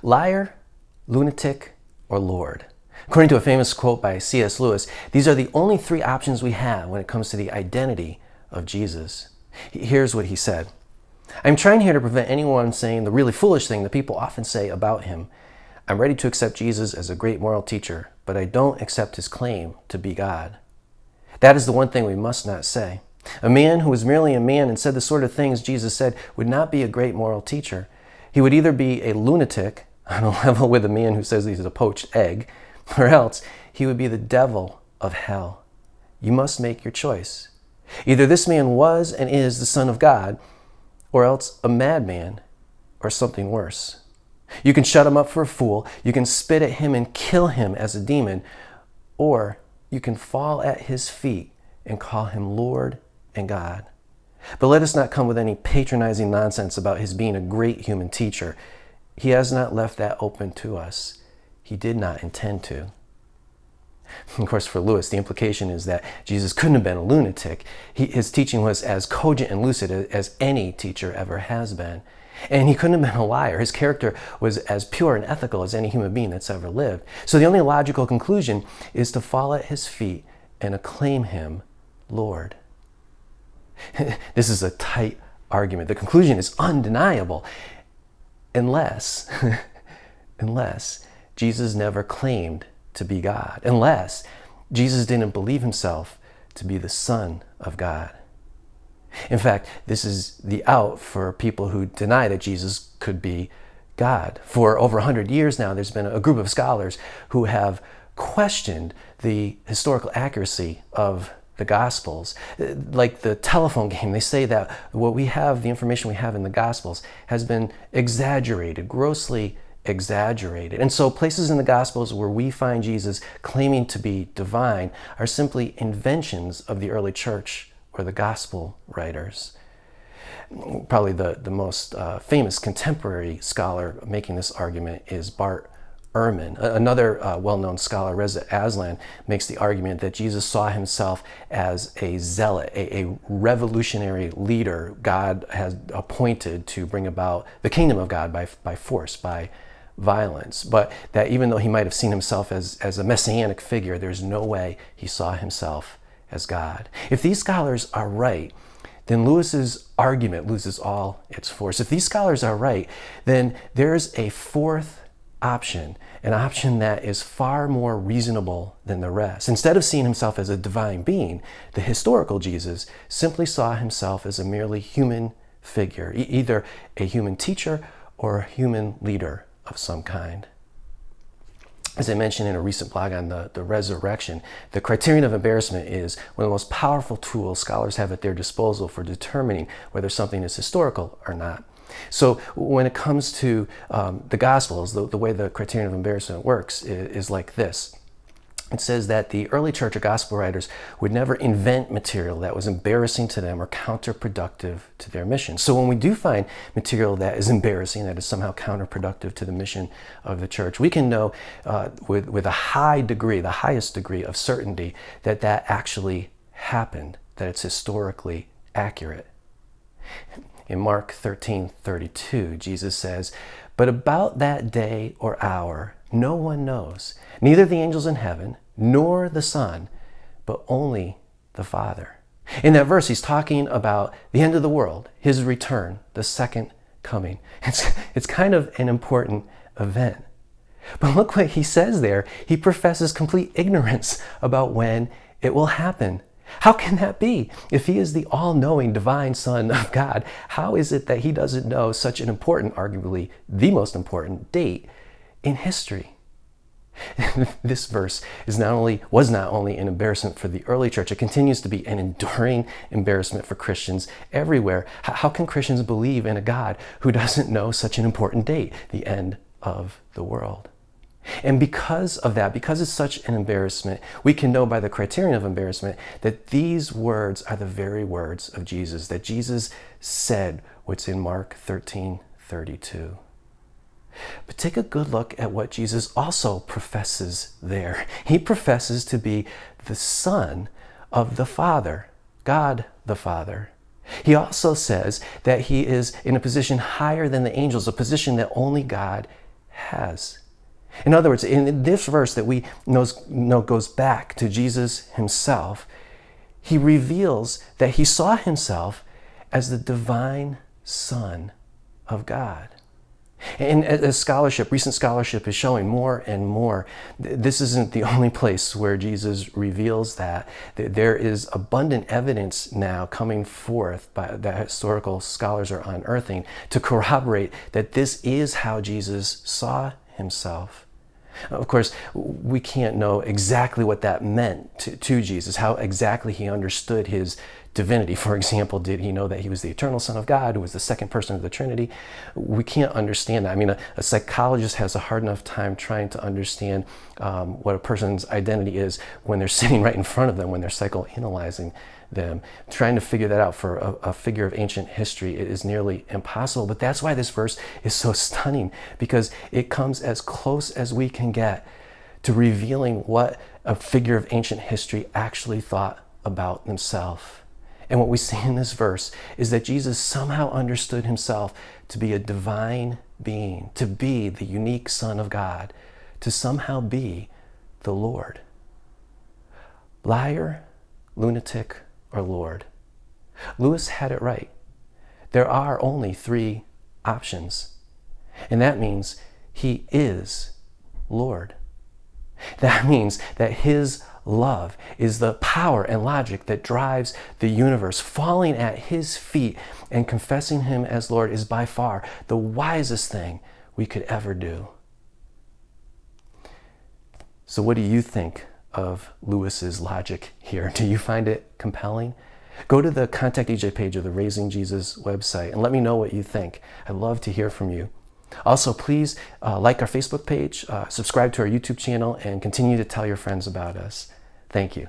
liar, lunatic, or Lord. According to a famous quote by C.S. Lewis, these are the only three options we have when it comes to the identity of Jesus. Here's what he said. I'm trying here to prevent anyone saying the really foolish thing that people often say about him. I'm ready to accept Jesus as a great moral teacher, but I don't accept his claim to be God. That is the one thing we must not say. A man who was merely a man and said the sort of things Jesus said would not be a great moral teacher. He would either be a lunatic, on a level with a man who says he's a poached egg, or else he would be the devil of hell. You must make your choice. Either this man was and is the Son of God, or else a madman, or something worse. You can shut him up for a fool, you can spit at him and kill him as a demon, or you can fall at his feet and call him Lord and God. But let us not come with any patronizing nonsense about his being a great human teacher. He has not left that open to us. He did not intend to. Of course, for Lewis, the implication is that Jesus couldn't have been a lunatic. His teaching was as cogent and lucid as any teacher ever has been. And he couldn't have been a liar. His character was as pure and ethical as any human being that's ever lived. So the only logical conclusion is to fall at his feet and acclaim him Lord. This is a tight argument. The conclusion is undeniable. Unless Jesus never claimed to be God, unless Jesus didn't believe himself to be the Son of God. In fact, this is the out for people who deny that Jesus could be God. For over 100 years now, there's been a group of scholars who have questioned the historical accuracy of the Gospels. Like the telephone game, they say that what we have, the information we have in the Gospels, has been exaggerated, grossly exaggerated. And so places in the Gospels where we find Jesus claiming to be divine are simply inventions of the early church or the Gospel writers. Probably the most famous contemporary scholar making this argument is Bart Ehrman. Another well-known scholar, Reza Aslan, makes the argument that Jesus saw himself as a zealot, a revolutionary leader God has appointed to bring about the kingdom of God by force, by violence. But that even though he might have seen himself as a messianic figure, there's no way he saw himself as God. If these scholars are right, then Lewis's argument loses all its force. If these scholars are right, then there's a fourth option, an option that is far more reasonable than the rest. Instead of seeing himself as a divine being, the historical Jesus simply saw himself as a merely human figure, either a human teacher or a human leader of some kind. As I mentioned in a recent blog on the resurrection, the criterion of embarrassment is one of the most powerful tools scholars have at their disposal for determining whether something is historical or not. So when it comes to the Gospels, the way the criterion of embarrassment works is like this. It says that the early church or gospel writers would never invent material that was embarrassing to them or counterproductive to their mission. So when we do find material that is embarrassing, that is somehow counterproductive to the mission of the church, we can know with a high degree, the highest degree of certainty, that that actually happened, that it's historically accurate. In Mark 13:32, Jesus says, "But about that day or hour, no one knows, neither the angels in heaven, nor the Son, but only the Father." In that verse, he's talking about the end of the world, his return, the second coming. It's kind of an important event. But look what he says there. He professes complete ignorance about when it will happen. How can that be? If he is the all-knowing divine Son of God, how is it that he doesn't know such an important, arguably the most important date in history? This verse was not only an embarrassment for the early church, it continues to be an enduring embarrassment for Christians everywhere. How can Christians believe in a God who doesn't know such an important date, the end of the world? And because of that, because it's such an embarrassment, we can know by the criterion of embarrassment that these words are the very words of Jesus, that Jesus said what's in Mark 13:32. But take a good look at what Jesus also professes there. He professes to be the Son of the Father, God the Father. He also says that he is in a position higher than the angels, a position that only God has. In other words, in this verse that we know goes back to Jesus himself, he reveals that he saw himself as the divine Son of God. And as recent scholarship is showing more and more, this isn't the only place where Jesus reveals that. There is abundant evidence now coming forth that historical scholars are unearthing to corroborate that this is how Jesus saw himself. Of course, we can't know exactly what that meant to Jesus, how exactly he understood his divinity. For example, did he know that he was the eternal Son of God, who was the second person of the Trinity? We can't understand that. I mean, a psychologist has a hard enough time trying to understand what a person's identity is when they're sitting right in front of them, when they're psychoanalyzing them. Trying to figure that out for a figure of ancient history is nearly impossible. But that's why this verse is so stunning, because it comes as close as we can get to revealing what a figure of ancient history actually thought about himself. And what we see in this verse is that Jesus somehow understood himself to be a divine being, to be the unique Son of God, to somehow be the Lord. Liar, lunatic, or Lord? Lewis had it right. There are only three options. And that means he is Lord. That means that his love is the power and logic that drives the universe. Falling at his feet and confessing him as Lord is by far the wisest thing we could ever do. So what do you think of Lewis's logic here? Do you find it compelling? Go to the Contact EJ page of the Raising Jesus website and let me know what you think. I'd love to hear from you. Also, please like our Facebook page, subscribe to our YouTube channel, and continue to tell your friends about us. Thank you.